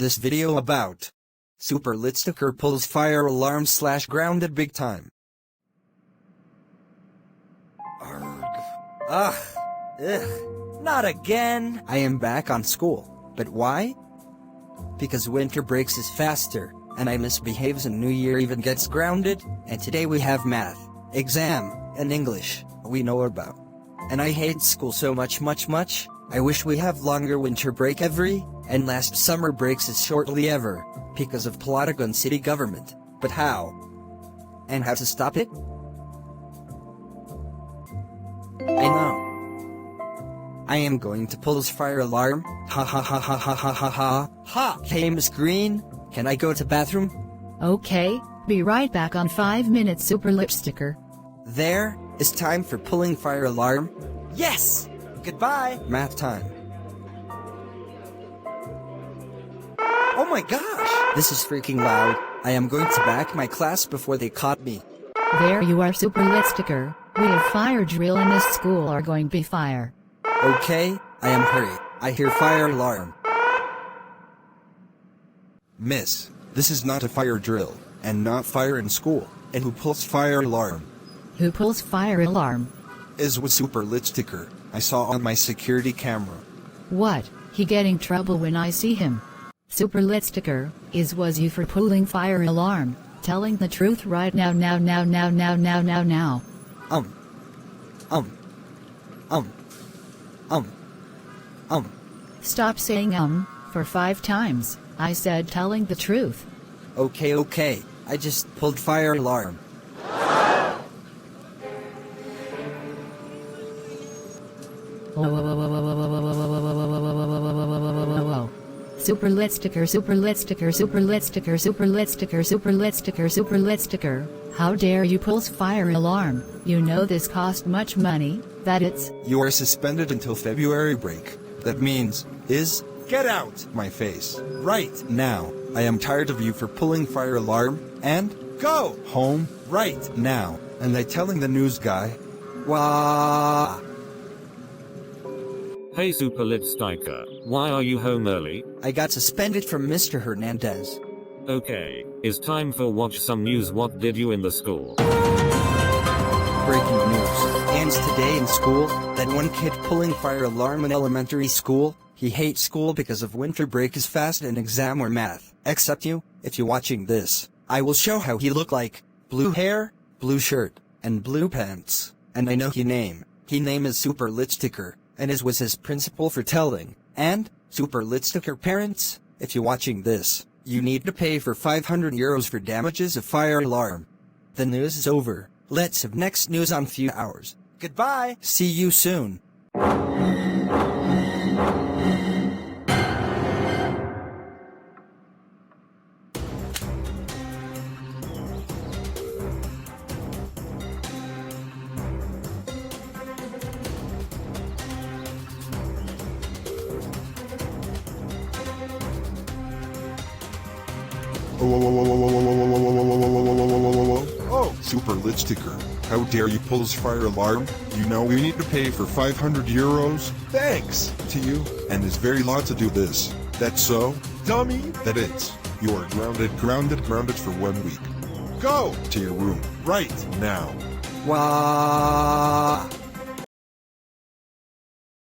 This video about Superlitsticker pulls fire alarm / grounded big time. Arg. Ugh. Ugh. Not again. I am back on school. But why? Because winter breaks is faster, and I misbehaves and New Year even gets grounded, and today we have math, exam, and English, we know about. And I hate school so much. I wish we have longer winter break and last summer breaks is shortly ever, because of Plotagon city government. But how? And how to stop it? I know. I am going to pull this fire alarm. Ha ha ha ha ha ha ha ha. Ha! Hey, Miss Green, can I go to bathroom? Okay, be right back on 5 minutes, Superlitsticker. There is time for pulling fire alarm. Yes! Goodbye! Math time. Oh my gosh! This is freaking loud. I am going to back my class before they caught me. There you are, Superlitsticker. We have fire drill in this school are going to be fire. Okay, I am hurry. I hear fire alarm. Miss, this is not a fire drill, and not fire in school. And who pulls fire alarm? Who pulls fire alarm? Is with Superlitsticker. I saw on my security camera. What? He getting trouble when I see him. Superlitsticker, was you for pulling fire alarm, telling the truth right now. Stop saying for 5 times. I said telling the truth. Okay, I just pulled fire alarm. Superlitsticker, how dare you pulls fire alarm? You know this cost much money, that it's— You are suspended until February break. That means, get out my face, right now. I am tired of you for pulling fire alarm, and go home right now. And I telling the news guy, wah. Hey Superlitsticker, why are you home early? I got suspended from Mr. Hernandez. Okay, it's time for watch some news. What did you in the school? Breaking news. And today in school, that one kid pulling fire alarm in elementary school, he hates school because of winter break is fast and exam or math. Except you, if you're watching this, I will show how he look like. Blue hair, blue shirt, and blue pants. And I know he name. He name is Superlitsticker. And was his principal for telling. And, Superlitsticker parents, if you're watching this, you need to pay for €500 for damages of fire alarm. The news is over. Let's have next news on few hours. Goodbye! See you soon. Oh, Superlitsticker, how dare you pull this fire alarm? You know we need to pay for €500. Thanks to you, and it's very law to do this. That's so dummy that it's. You are grounded for 1 week. Go to your room right now. Wah.